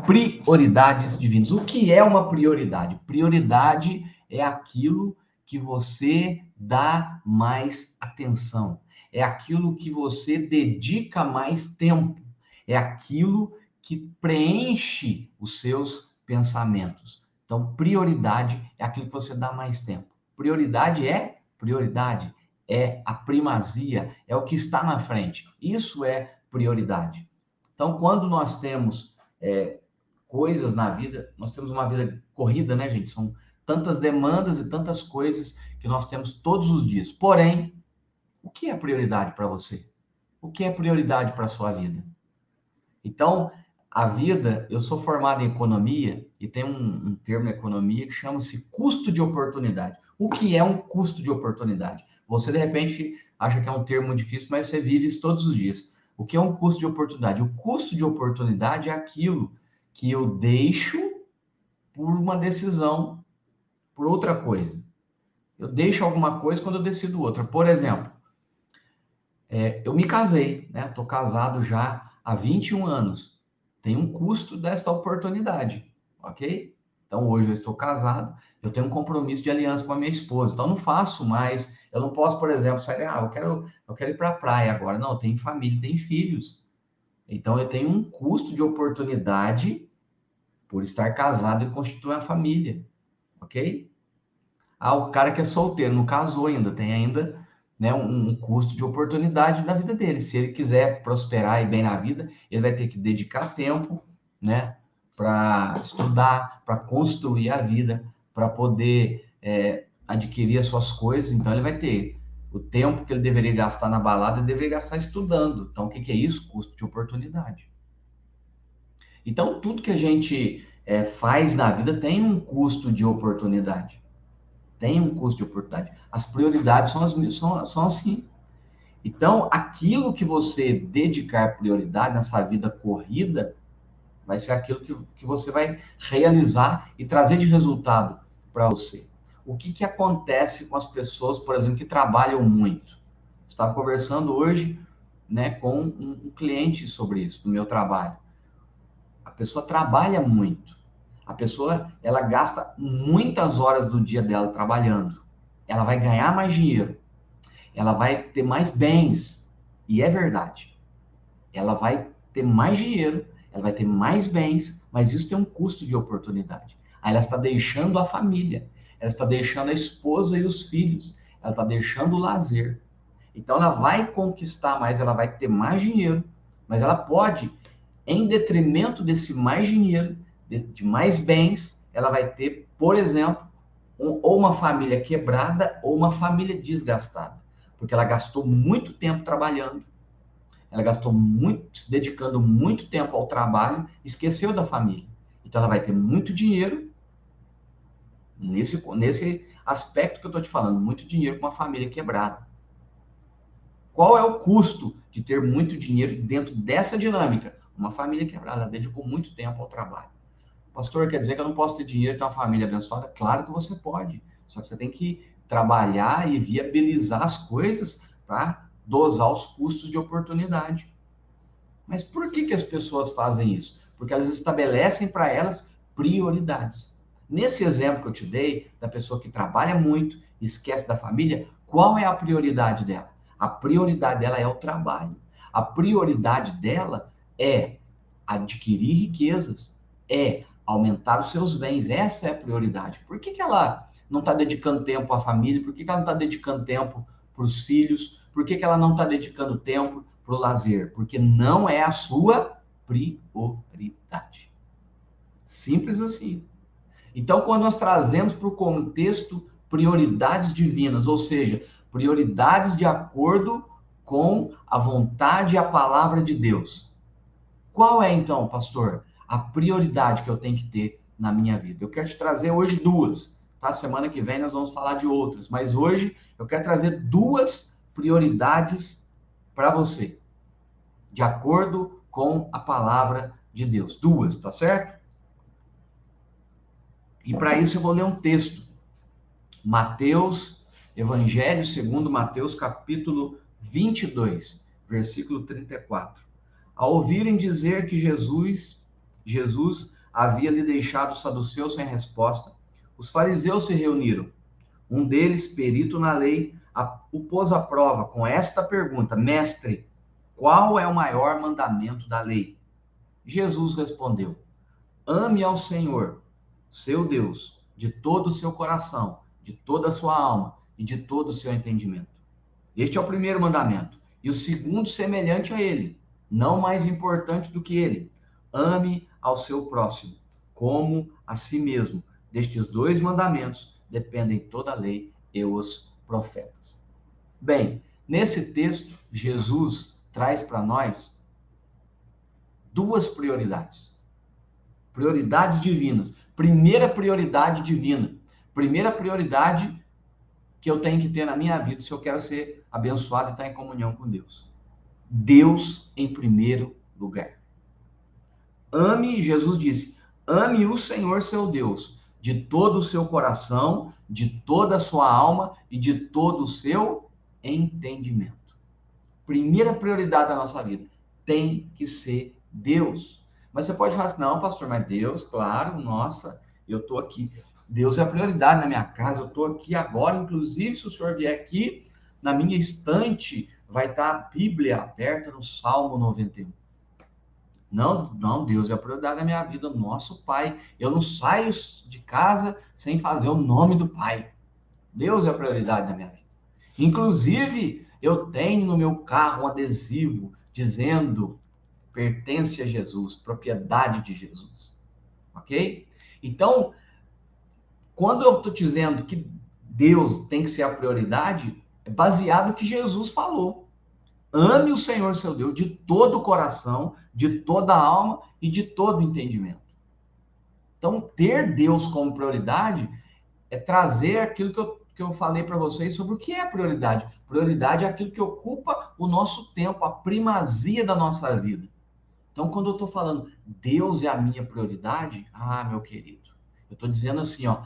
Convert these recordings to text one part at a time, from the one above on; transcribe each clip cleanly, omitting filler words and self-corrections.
Prioridades divinas. O que é uma prioridade? Prioridade é aquilo que você dá mais atenção. É aquilo que você dedica mais tempo. É aquilo que preenche os seus pensamentos. Então, prioridade é aquilo que você dá mais tempo. Prioridade é a primazia, é o que está na frente. Isso é prioridade. Então, quando nós temos coisas na vida, nós temos uma vida corrida, né, gente? São tantas demandas e tantas coisas que nós temos todos os dias. Porém, o que é prioridade para você? O que é prioridade para a sua vida? Então, a vida, eu sou formado em economia e tem um termo na economia que chama-se custo de oportunidade. O que é um custo de oportunidade? Você, de repente, acha que é um termo difícil, mas você vive isso todos os dias. O que é um custo de oportunidade? O custo de oportunidade é aquilo que eu deixo por uma decisão, por outra coisa. Eu deixo alguma coisa quando eu decido outra. Por exemplo, eu me casei, né? Estou casado já há 21 anos. Tem um custo dessa oportunidade, ok? Então, hoje eu estou casado, eu tenho um compromisso de aliança com a minha esposa. Então, eu não faço mais, eu não posso, por exemplo, sair, eu quero ir para a praia agora. Não, eu tenho família, tenho filhos. Então, eu tenho um custo de oportunidade por estar casado e constituir uma família, ok? Ah, o cara que é solteiro, não casou ainda, tem ainda, né, um custo de oportunidade na vida dele. Se ele quiser prosperar e bem na vida, ele vai ter que dedicar tempo, né, para estudar, para construir a vida, para poder adquirir as suas coisas. Então, ele vai ter o tempo que ele deveria gastar na balada, ele deveria gastar estudando. Então, o que é isso? Custo de oportunidade. Então, tudo que a gente faz na vida tem um custo de oportunidade. Tem um custo de oportunidade. As prioridades são assim. Então, aquilo que você dedicar prioridade nessa vida corrida, vai ser aquilo que você vai realizar e trazer de resultado para você. O que acontece com as pessoas, por exemplo, que trabalham muito? Estava conversando hoje, né, com um cliente sobre isso, no meu trabalho. A pessoa trabalha muito. A pessoa, ela gasta muitas horas do dia dela trabalhando. Ela vai ganhar mais dinheiro. Ela vai ter mais bens. E é verdade. Ela vai ter mais dinheiro, ela vai ter mais bens, mas isso tem um custo de oportunidade. Aí ela está deixando a família, ela está deixando a esposa e os filhos, ela está deixando o lazer. Então ela vai conquistar mais, ela vai ter mais dinheiro, mas ela pode, em detrimento desse mais dinheiro, de mais bens, ela vai ter, por exemplo, ou uma família quebrada ou uma família desgastada, porque ela gastou muito tempo trabalhando, ela gastou muito, se dedicando muito tempo ao trabalho, esqueceu da família. Então ela vai ter muito dinheiro nesse aspecto que eu estou te falando, muito dinheiro com uma família quebrada. Qual é o custo de ter muito dinheiro dentro dessa dinâmica? Uma família quebrada, ela dedicou muito tempo ao trabalho. Pastor, quer dizer que eu não posso ter dinheiro e ter uma família abençoada? Claro que você pode. Só que você tem que trabalhar e viabilizar as coisas para dosar os custos de oportunidade. Mas por que as pessoas fazem isso? Porque elas estabelecem para elas prioridades. Nesse exemplo que eu te dei, da pessoa que trabalha muito, esquece da família, qual é a prioridade dela? A prioridade dela é o trabalho. A prioridade dela é adquirir riquezas, é aumentar os seus bens. Essa é a prioridade. Por que ela não está dedicando tempo à família? Por que ela não está dedicando tempo para os filhos? Por que ela não está dedicando tempo para o lazer? Porque não é a sua prioridade. Simples assim. Então, quando nós trazemos para o contexto prioridades divinas, ou seja, prioridades de acordo com a vontade e a palavra de Deus, qual é então, pastor, a prioridade que eu tenho que ter na minha vida? Eu quero te trazer hoje duas, tá? Semana que vem nós vamos falar de outras, mas hoje eu quero trazer duas prioridades para você, de acordo com a palavra de Deus. Duas, tá certo? E para isso eu vou ler um texto. Mateus, Evangelho segundo Mateus, capítulo 22, versículo 34. Ao ouvirem dizer que Jesus Jesus havia lhe deixado os saduceus sem resposta. Os fariseus se reuniram. Um deles, perito na lei, o pôs à prova com esta pergunta: Mestre, qual é o maior mandamento da lei? Jesus respondeu: Ame ao Senhor, seu Deus, de todo o seu coração, de toda a sua alma e de todo o seu entendimento. Este é o primeiro mandamento. E o segundo, semelhante a ele, não mais importante do que ele: ame ao seu próximo, como a si mesmo. Destes dois mandamentos dependem toda a lei e os profetas. Bem, nesse texto, Jesus traz para nós duas prioridades. Prioridades divinas. Primeira prioridade divina. Primeira prioridade que eu tenho que ter na minha vida se eu quero ser abençoado e estar em comunhão com Deus. Deus em primeiro lugar. Ame, Jesus disse, ame o Senhor seu Deus de todo o seu coração, de toda a sua alma e de todo o seu entendimento. Primeira prioridade da nossa vida tem que ser Deus. Mas você pode falar assim, não, pastor, mas Deus, claro, nossa, eu estou aqui. Deus é a prioridade na minha casa, eu estou aqui agora, inclusive, se o senhor vier aqui, na minha estante, vai estar a Bíblia aberta no Salmo 91. Não, Deus é a prioridade da minha vida, nosso Pai. Eu não saio de casa sem fazer o nome do Pai. Deus é a prioridade da minha vida. Inclusive, eu tenho no meu carro um adesivo dizendo pertence a Jesus, propriedade de Jesus. Ok? Então, quando eu estou dizendo que Deus tem que ser a prioridade, é baseado no que Jesus falou. Ame o Senhor seu Deus de todo o coração, de toda a alma e de todo o entendimento. Então, ter Deus como prioridade é trazer aquilo que eu falei para vocês sobre o que é prioridade. Prioridade é aquilo que ocupa o nosso tempo, a primazia da nossa vida. Então, quando eu estou falando Deus é a minha prioridade, meu querido, eu estou dizendo assim, ó,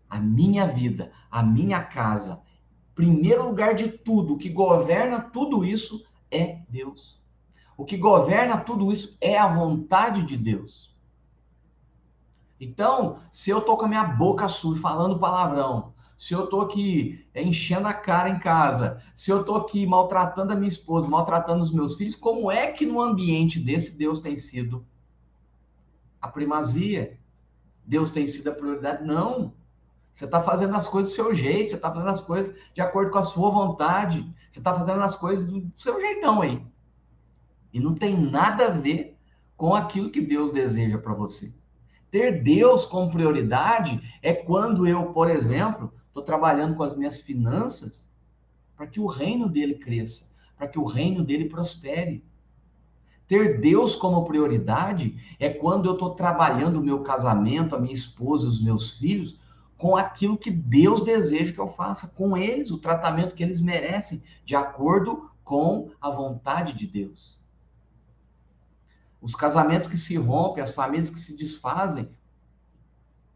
a minha vida, a minha casa, primeiro lugar de tudo, o que governa tudo isso é Deus. O que governa tudo isso é a vontade de Deus. Então, se eu tô com a minha boca suja, falando palavrão, se eu tô aqui enchendo a cara em casa, se eu tô aqui maltratando a minha esposa, maltratando os meus filhos, como é que no ambiente desse Deus tem sido a primazia? Deus tem sido a prioridade? Não. Você está fazendo as coisas do seu jeito, você está fazendo as coisas de acordo com a sua vontade, você está fazendo as coisas do seu jeitão aí. E não tem nada a ver com aquilo que Deus deseja para você. Ter Deus como prioridade é quando eu, por exemplo, estou trabalhando com as minhas finanças para que o reino dele cresça, para que o reino dele prospere. Ter Deus como prioridade é quando eu estou trabalhando o meu casamento, a minha esposa, os meus filhos, com aquilo que Deus deseja que eu faça com eles, o tratamento que eles merecem, de acordo com a vontade de Deus. Os casamentos que se rompem, as famílias que se desfazem,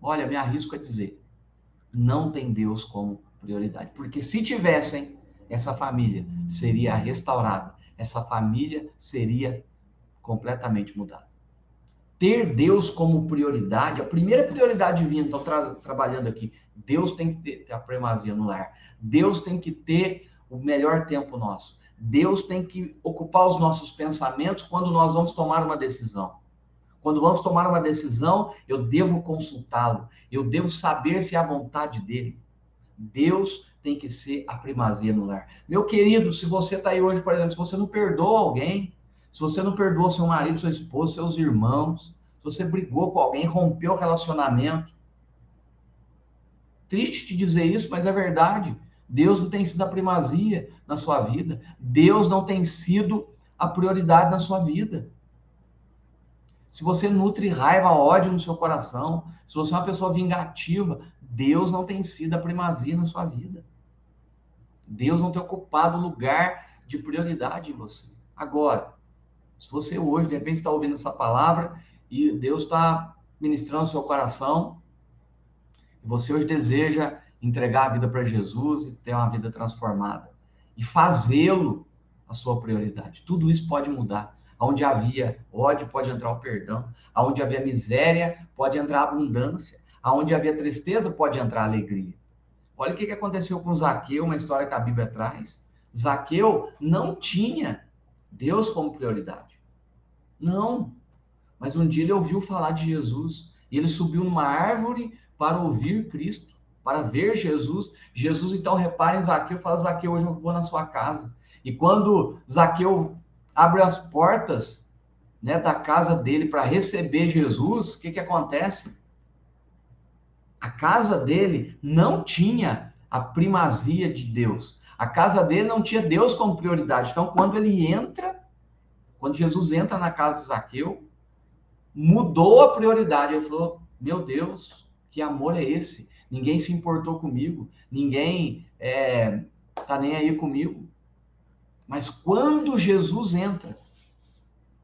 olha, me arrisco a dizer, não tem Deus como prioridade. Porque se tivessem, essa família seria restaurada, essa família seria completamente mudada. Ter Deus como prioridade, a primeira prioridade divina, estou trabalhando aqui, Deus tem que ter a primazia no lar, Deus tem que ter o melhor tempo nosso, Deus tem que ocupar os nossos pensamentos quando nós vamos tomar uma decisão. Quando vamos tomar uma decisão, eu devo consultá-lo, eu devo saber se é a vontade dele. Deus tem que ser a primazia no lar. Meu querido, se você está aí hoje, por exemplo, se você não perdoa alguém, se você não perdoou seu marido, sua esposa, seus irmãos, se você brigou com alguém, rompeu o relacionamento, triste te dizer isso, mas é verdade. Deus não tem sido a primazia na sua vida. Deus não tem sido a prioridade na sua vida. Se você nutre raiva, ódio no seu coração, se você é uma pessoa vingativa, Deus não tem sido a primazia na sua vida. Deus não tem ocupado lugar de prioridade em você. Agora, se você hoje, de repente, está ouvindo essa palavra e Deus está ministrando o seu coração, e você hoje deseja entregar a vida para Jesus e ter uma vida transformada, e fazê-lo a sua prioridade, tudo isso pode mudar. Onde havia ódio, pode entrar o perdão. Onde havia miséria, pode entrar a abundância. Onde havia tristeza, pode entrar a alegria. Olha o que aconteceu com Zaqueu, uma história que a Bíblia traz. Zaqueu não tinha Deus como prioridade. Não. Mas um dia ele ouviu falar de Jesus e ele subiu numa árvore para ouvir Cristo, para ver Jesus. Jesus, então, repara em Zaqueu e fala: Zaqueu, hoje eu vou na sua casa. E quando Zaqueu abre as portas, né, da casa dele para receber Jesus, o que acontece? A casa dele não tinha a primazia de Deus. A casa dele não tinha Deus como prioridade. Então, quando Jesus entra na casa de Zaqueu, mudou a prioridade. Ele falou: meu Deus, que amor é esse? Ninguém se importou comigo, ninguém tá nem aí comigo. Mas quando Jesus entra,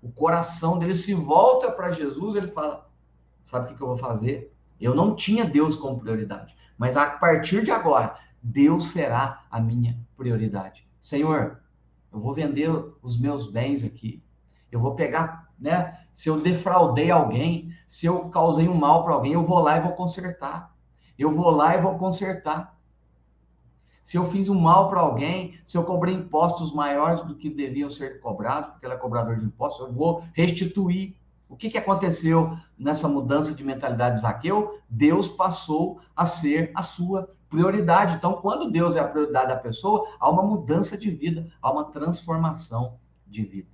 o coração dele se volta para Jesus, ele fala: sabe o que eu vou fazer? Eu não tinha Deus como prioridade, mas a partir de agora, Deus será a minha prioridade. Senhor, eu vou vender os meus bens aqui, eu vou pegar, né? Se eu defraudei alguém, se eu causei um mal para alguém, eu vou lá e vou consertar. Eu vou lá e vou consertar. Se eu fiz um mal para alguém, se eu cobrei impostos maiores do que deviam ser cobrados, porque ele é cobrador de impostos, eu vou restituir. O que aconteceu nessa mudança de mentalidade de Zaqueu? Deus passou a ser a sua prioridade. Então, quando Deus é a prioridade da pessoa, há uma mudança de vida, há uma transformação de vida.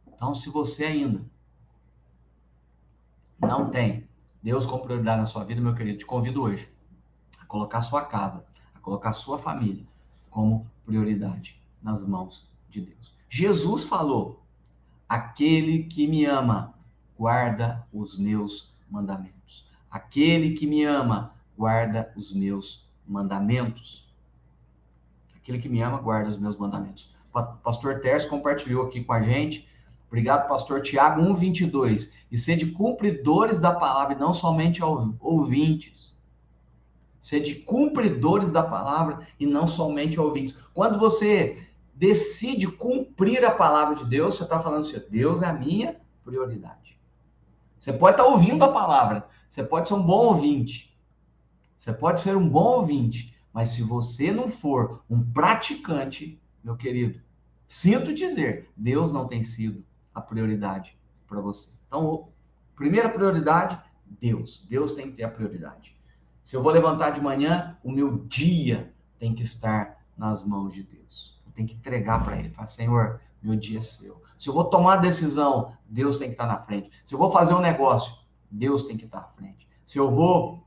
Então, se você ainda não tem Deus como prioridade na sua vida, meu querido, te convido hoje a colocar a sua casa, a colocar a sua família como prioridade nas mãos de Deus. Jesus falou: aquele que me ama, guarda os meus mandamentos. Aquele que me ama, guarda os meus mandamentos. Aquele que me ama, guarda os meus mandamentos. Pastor Tércio compartilhou aqui com a gente. Obrigado, pastor Tiago 1:22. E sede cumpridores da palavra, e não somente ouvintes. Sede cumpridores da palavra e não somente ouvintes. Quando você decide cumprir a palavra de Deus, você está falando assim: Deus é a minha prioridade. Você pode estar ouvindo a palavra, você pode ser um bom ouvinte, você pode ser um bom ouvinte, mas se você não for um praticante, meu querido, sinto dizer, Deus não tem sido a prioridade para você. Então, primeira prioridade, Deus. Deus tem que ter a prioridade. Se eu vou levantar de manhã, o meu dia tem que estar nas mãos de Deus. Eu tenho que entregar para Ele. Falar: Senhor, meu dia é seu. Se eu vou tomar decisão, Deus tem que estar na frente. Se eu vou fazer um negócio, Deus tem que estar na frente. Se eu vou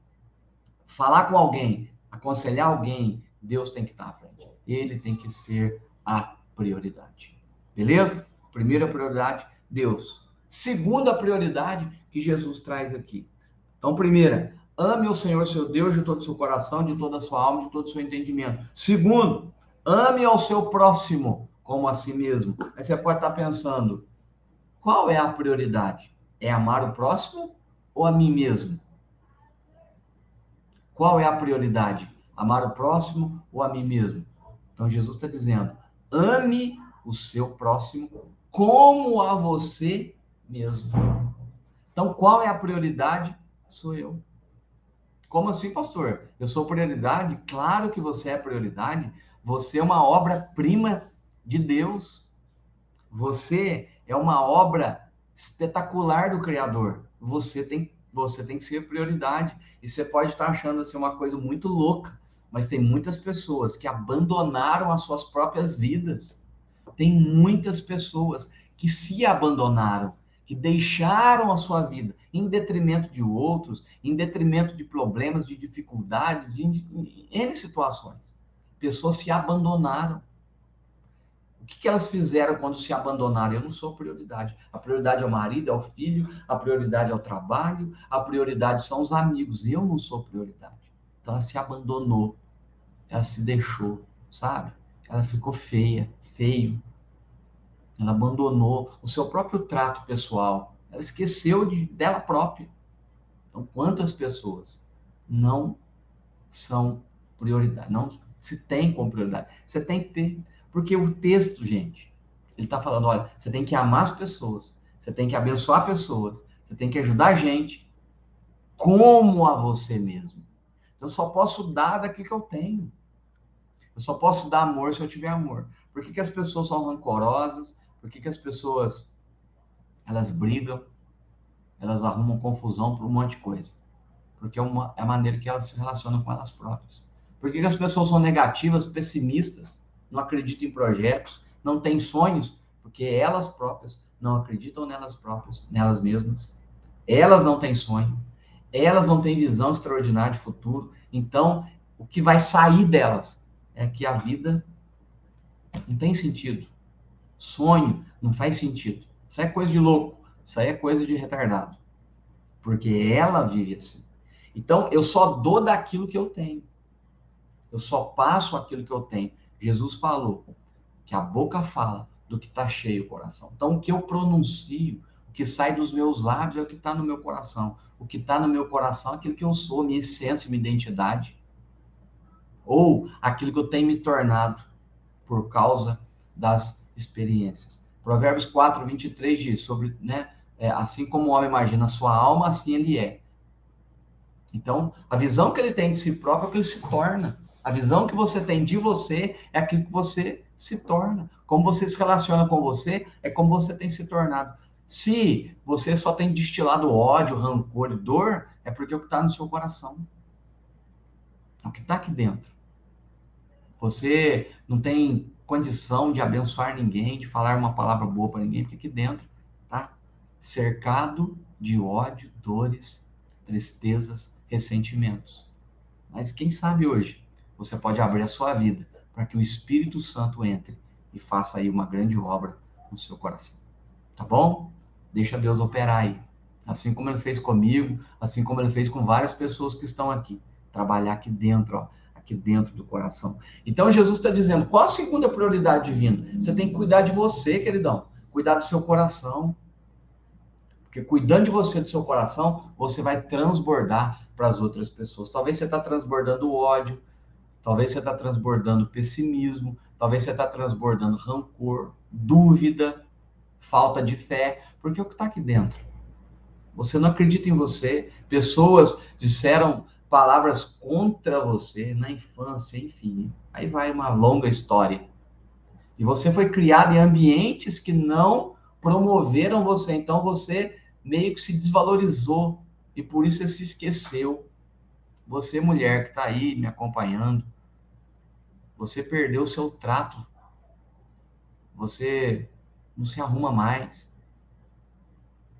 falar com alguém, aconselhar alguém, Deus tem que estar na frente. Ele tem que ser a prioridade. Beleza? Primeira prioridade, Deus. Segunda prioridade que Jesus traz aqui. Então, primeira, ame o Senhor seu Deus de todo o seu coração, de toda a sua alma, de todo o seu entendimento. Segundo, ame ao seu próximo como a si mesmo. Aí você pode estar pensando: qual é a prioridade? É amar o próximo ou a mim mesmo? Qual é a prioridade? Amar o próximo ou a mim mesmo? Então, Jesus está dizendo: ame o seu próximo como a você mesmo. Então, qual é a prioridade? Sou eu. Como assim, pastor? Eu sou prioridade? Claro que você é prioridade. Você é uma obra-prima de Deus. Você é uma obra espetacular do Criador. Você tem que ser prioridade. E você pode estar achando assim uma coisa muito louca, mas tem muitas pessoas que abandonaram as suas próprias vidas. Tem muitas pessoas que se abandonaram, que deixaram a sua vida em detrimento de outros, em detrimento de problemas, de dificuldades, de N situações. Pessoas se abandonaram. O que elas fizeram quando se abandonaram? Eu não sou prioridade. A prioridade é o marido, é o filho, a prioridade é o trabalho, a prioridade são os amigos. Eu não sou prioridade. Então ela se abandonou, ela se deixou, sabe? Ela ficou feia, feio. Ela abandonou o seu próprio trato pessoal. Ela esqueceu dela própria. Então, quantas pessoas não são prioridade? Não se tem como prioridade. Você tem que ter. Porque o texto, gente, Ele está falando, olha, você tem que amar as pessoas, você tem que abençoar pessoas, você tem que ajudar a gente, como a você mesmo. Então, eu só posso dar daquilo que eu tenho. Eu só posso dar amor se eu tiver amor. Por que as pessoas são rancorosas? Por que as pessoas, elas brigam? Elas arrumam confusão por um monte de coisa? Porque é a maneira que elas se relacionam com elas próprias. Por que as pessoas são negativas, pessimistas, não acreditam em projetos, não têm sonhos? Porque elas próprias não acreditam nelas próprias, nelas mesmas. Elas não têm sonho, elas não têm visão extraordinária de futuro. Então, o que vai sair delas é que a vida não tem sentido. Sonho não faz sentido. Isso é coisa de louco, isso aí é coisa de retardado. Porque ela vive assim. Então, eu só dou daquilo que eu tenho. Eu só passo aquilo que eu tenho. Jesus falou que a boca fala do que está cheio o coração. Então, o que eu pronuncio, o que sai dos meus lábios é o que está no meu coração. O que está no meu coração é aquilo que eu sou, minha essência, minha identidade. Ou aquilo que eu tenho me tornado por causa das experiências. Provérbios 4, 23 diz sobre, né? Assim como o homem imagina a sua alma, assim ele é. Então, a visão que ele tem de si próprio é o que ele se torna. A visão que você tem de você é aquilo que você se torna. Como você se relaciona com você é como você tem se tornado. Se você só tem destilado ódio, rancor e dor, é porque é o que está no seu coração. É o que está aqui dentro. Você não tem condição de abençoar ninguém, de falar uma palavra boa para ninguém, porque aqui dentro está cercado de ódio, dores, tristezas, ressentimentos. Mas quem sabe hoje você pode abrir a sua vida para que o Espírito Santo entre e faça aí uma grande obra no seu coração. Tá bom? Deixa Deus operar aí. Assim como ele fez comigo, assim como ele fez com várias pessoas que estão aqui. Trabalhar aqui dentro, ó, aqui dentro do coração. Então Jesus está dizendo, qual a segunda prioridade divina? Você tem que cuidar de você, queridão. Cuidar do seu coração. Porque cuidando de você, do seu coração, você vai transbordar para as outras pessoas. Talvez você está transbordando ódio, talvez você está transbordando pessimismo, talvez você está transbordando rancor, dúvida, falta de fé, porque é o que está aqui dentro. Você não acredita em você, pessoas disseram palavras contra você na infância, enfim. Aí vai uma longa história. E você foi criado em ambientes que não promoveram você, então você meio que se desvalorizou e por isso você se esqueceu. Você, mulher que está aí me acompanhando, você perdeu o seu trato, você não se arruma mais,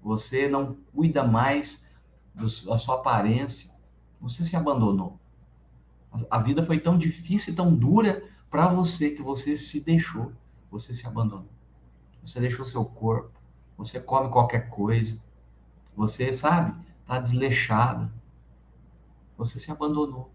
você não cuida mais da sua aparência, você se abandonou. A vida foi tão difícil e tão dura para você que você se deixou, você se abandonou. Você deixou seu corpo, você come qualquer coisa, você, sabe, tá desleixado, você se abandonou.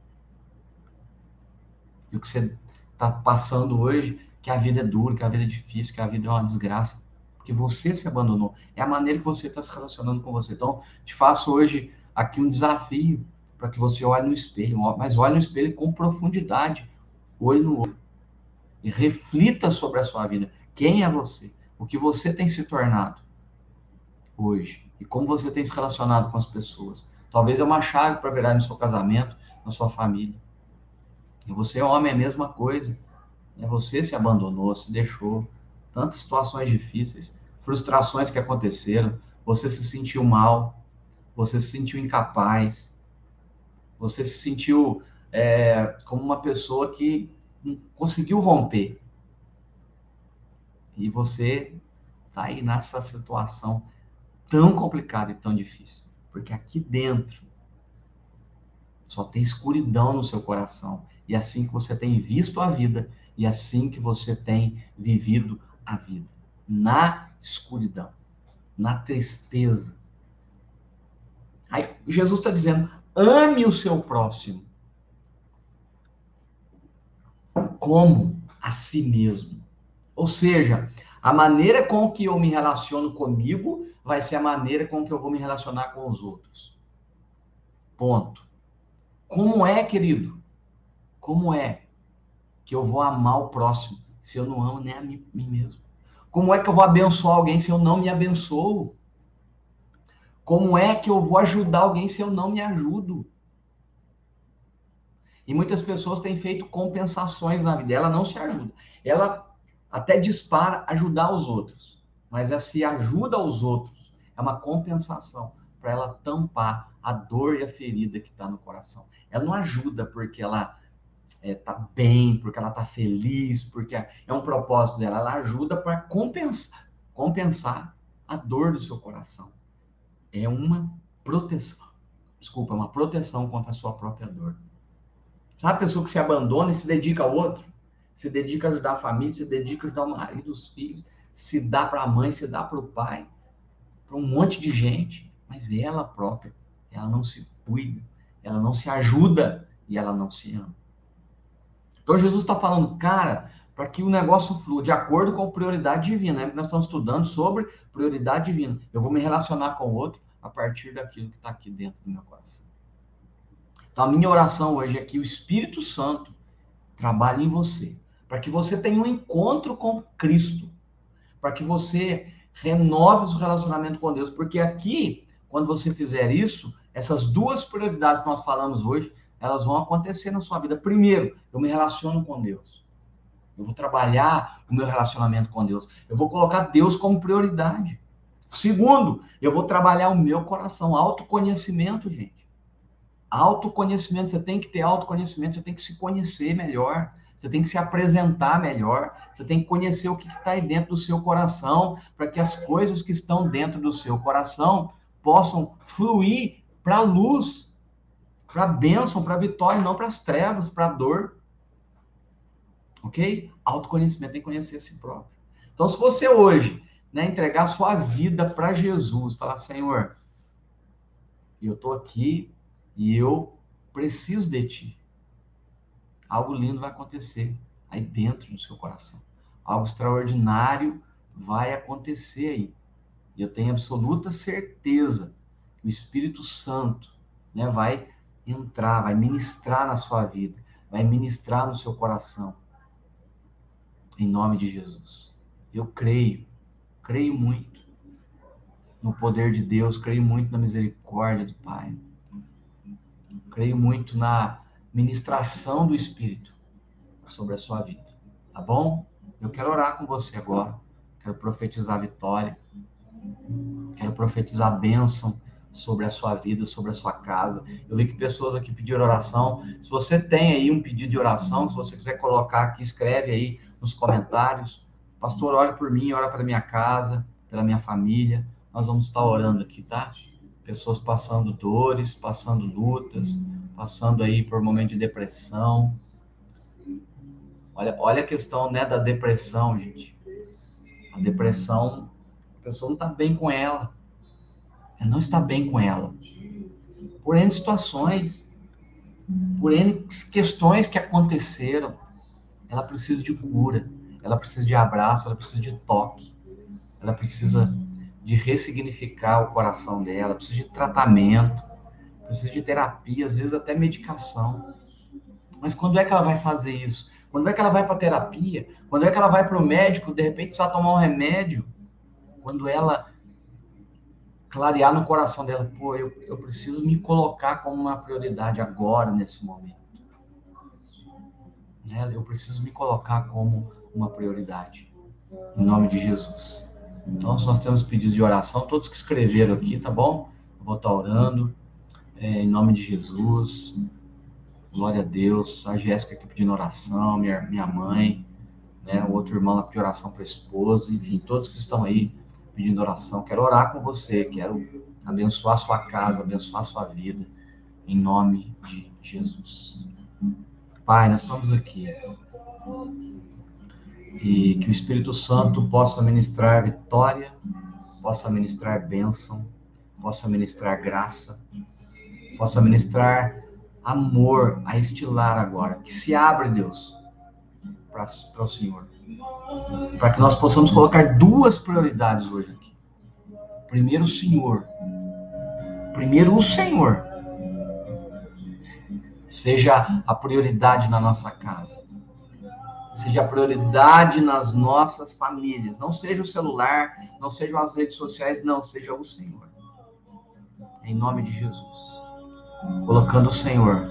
E o que você tá passando hoje, que a vida é dura, que a vida é difícil, que a vida é uma desgraça, porque você se abandonou. É a maneira que você está se relacionando com você. Então, te faço hoje aqui um desafio para que você olhe no espelho, mas olhe no espelho com profundidade, olho no olho, e reflita sobre a sua vida. Quem é você? O que você tem se tornado hoje? E como você tem se relacionado com as pessoas? Talvez é uma chave para virar no seu casamento, na sua família. E você, homem, é a mesma coisa. Você se abandonou, se deixou. Tantas situações difíceis, frustrações que aconteceram. Você se sentiu mal, você se sentiu incapaz, você se sentiu como uma pessoa que não conseguiu romper. E você está aí nessa situação tão complicada e tão difícil. Porque aqui dentro só tem escuridão no seu coração. E é assim que você tem visto a vida, e é assim que você tem vivido a vida. Na escuridão, na tristeza. Aí Jesus está dizendo, ame o seu próximo como a si mesmo. Ou seja, a maneira com que eu me relaciono comigo vai ser a maneira com que eu vou me relacionar com os outros. Ponto. Como é, querido? Como é que eu vou amar o próximo se eu não amo nem a mim mesmo? Como é que eu vou abençoar alguém se eu não me abençoo? Como é que eu vou ajudar alguém se eu não me ajudo? E muitas pessoas têm feito compensações na vida. Ela não se ajuda. Ela até dispara ajudar os outros. Mas essa ajuda aos outros é uma compensação para ela tampar a dor e a ferida que está no coração. Ela não ajuda porque ela está bem, porque ela está feliz, porque é um propósito dela. Ela ajuda para compensar a dor do seu coração. É uma proteção. Desculpa, é uma proteção contra a sua própria dor. Sabe a pessoa que se abandona e se dedica ao outro? Se dedica a ajudar a família, se dedica a ajudar o marido, os filhos, se dá para a mãe, se dá para o pai, para um monte de gente, mas ela própria, ela não se cuida, ela não se ajuda e ela não se ama. Então Jesus está falando, cara, para que o negócio flua de acordo com a prioridade divina, né? Nós estamos estudando sobre prioridade divina. Eu vou me relacionar com o outro a partir daquilo que está aqui dentro do meu coração. Então, a minha oração hoje é que o Espírito Santo trabalhe em você, para que você tenha um encontro com Cristo, para que você renove o seu relacionamento com Deus, porque aqui, quando você fizer isso, essas duas prioridades que nós falamos hoje, elas vão acontecer na sua vida. Primeiro, eu me relaciono com Deus. Eu vou trabalhar o meu relacionamento com Deus. Eu vou colocar Deus como prioridade. Segundo, eu vou trabalhar o meu coração, autoconhecimento, gente. Autoconhecimento, você tem que ter autoconhecimento, você tem que se conhecer melhor, você tem que se apresentar melhor, você tem que conhecer o que está aí dentro do seu coração, para que as coisas que estão dentro do seu coração possam fluir para a luz, para a bênção, para a vitória, e não para as trevas, para a dor. Ok? Autoconhecimento, tem que conhecer a si próprio. Então, se você hoje, né, entregar sua vida para Jesus, falar, Senhor, eu estou aqui e eu preciso de ti. Algo lindo vai acontecer aí dentro do seu coração. Algo extraordinário vai acontecer aí. E eu tenho absoluta certeza que o Espírito Santo, né, vai entrar, vai ministrar na sua vida, vai ministrar no seu coração. Em nome de Jesus. Eu creio muito no poder de Deus, creio muito na misericórdia do Pai. Creio muito na ministração do Espírito sobre a sua vida, tá bom? Eu quero orar com você agora, quero profetizar a vitória, quero profetizar a bênção sobre a sua vida, sobre a sua casa. Eu vi que pessoas aqui pediram oração. Se você tem aí um pedido de oração, se você quiser colocar aqui, escreve aí nos comentários. Pastor, ora por mim, ora pela minha casa, pela minha família. Nós vamos estar orando aqui, tá? Pessoas passando dores, passando lutas, passando aí por momento de depressão. Olha a questão, né, da depressão, gente. A depressão, a pessoa não está bem com ela. Ela não está bem com ela. Por N situações, por N questões que aconteceram. Ela precisa de cura, ela precisa de abraço, ela precisa de toque. Ela precisa de ressignificar o coração dela, precisa de tratamento, precisa de terapia, às vezes até medicação. Mas quando é que ela vai fazer isso? Quando é que ela vai para terapia? Quando é que ela vai para o médico, de repente precisa tomar um remédio? Quando ela clarear no coração dela, pô, eu preciso me colocar como uma prioridade agora, nesse momento. Né? Eu preciso me colocar como uma prioridade. Em nome de Jesus. Então, nós temos pedidos de oração, todos que escreveram aqui, tá bom? Eu vou estar orando, em nome de Jesus. Glória a Deus. A Jéssica aqui pedindo oração, minha mãe, né? O outro irmão lá pedindo oração para a esposa, enfim, todos que estão aí pedindo oração. Quero orar com você, quero abençoar a sua casa, abençoar a sua vida, em nome de Jesus. Pai, nós estamos aqui. E que o Espírito Santo possa ministrar vitória, possa ministrar bênção, possa ministrar graça, possa ministrar amor a estilar agora. Que se abre, Deus, para o Senhor. Para que nós possamos colocar duas prioridades hoje aqui. Primeiro o Senhor. Primeiro o Senhor. Seja a prioridade na nossa casa. seja prioridade nas nossas famílias. Não seja o celular, não sejam as redes sociais, não, seja o Senhor. Em nome de Jesus. Colocando o Senhor,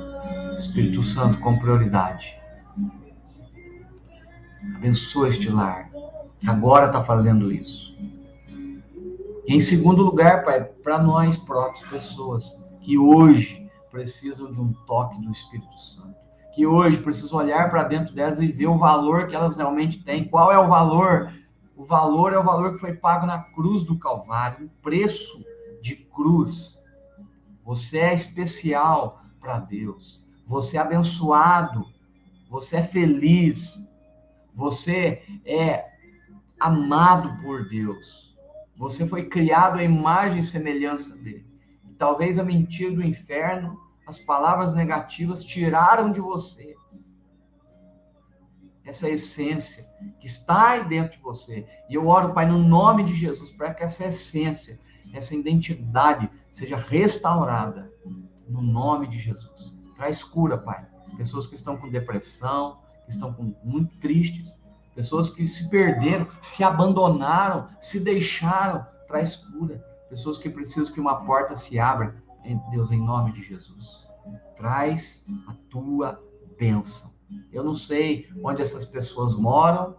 Espírito Santo, como prioridade. Abençoa este lar, que agora está fazendo isso. E em segundo lugar, Pai, para nós próprios, pessoas que hoje precisam de um toque do Espírito Santo, que hoje precisam olhar para dentro delas e ver o valor que elas realmente têm. Qual é o valor? O valor é o valor que foi pago na cruz do Calvário, um preço de cruz. Você é especial para Deus. Você é abençoado. Você é feliz. Você é amado por Deus. Você foi criado à imagem e semelhança dele. E talvez a mentira do inferno, as palavras negativas tiraram de você essa essência que está aí dentro de você. E eu oro, Pai, no nome de Jesus, para que essa essência, essa identidade seja restaurada no nome de Jesus. Traz cura, Pai. Pessoas que estão com depressão, que estão muito tristes, pessoas que se perderam, se abandonaram, se deixaram, traz cura. Pessoas que precisam que uma porta se abra, Deus, em nome de Jesus. Traz a tua bênção. Eu não sei onde essas pessoas moram,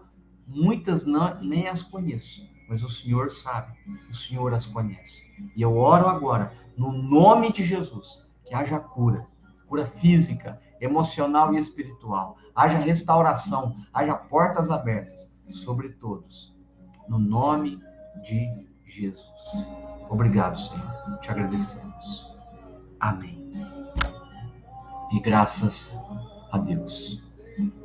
muitas nem as conheço, mas o Senhor sabe, o Senhor as conhece. E eu oro agora, no nome de Jesus, que haja cura, cura física, emocional e espiritual, haja restauração, haja portas abertas sobre todos, no nome de Jesus. Obrigado, Senhor, te agradecemos. Amém. E graças a Deus.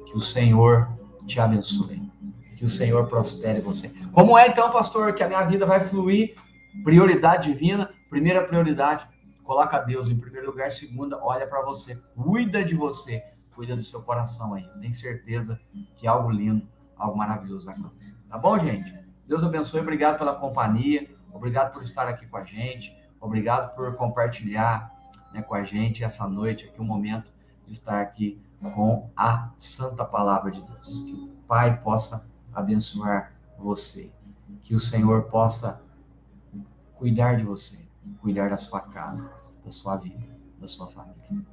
Que o Senhor te abençoe. Que o Senhor prospere você. Como é então, pastor, que a minha vida vai fluir? Prioridade divina. Primeira prioridade, coloca Deus em primeiro lugar. Segunda, olha para você. Cuida de você. Cuida do seu coração aí. Tem certeza que algo lindo, algo maravilhoso vai acontecer. Tá bom, gente? Deus abençoe. Obrigado pela companhia. Obrigado por estar aqui com a gente. Obrigado por compartilhar, né, com a gente essa noite aqui, um momento de estar aqui com a santa palavra de Deus. Que o Pai possa abençoar você. Que o Senhor possa cuidar de você, cuidar da sua casa, da sua vida, da sua família.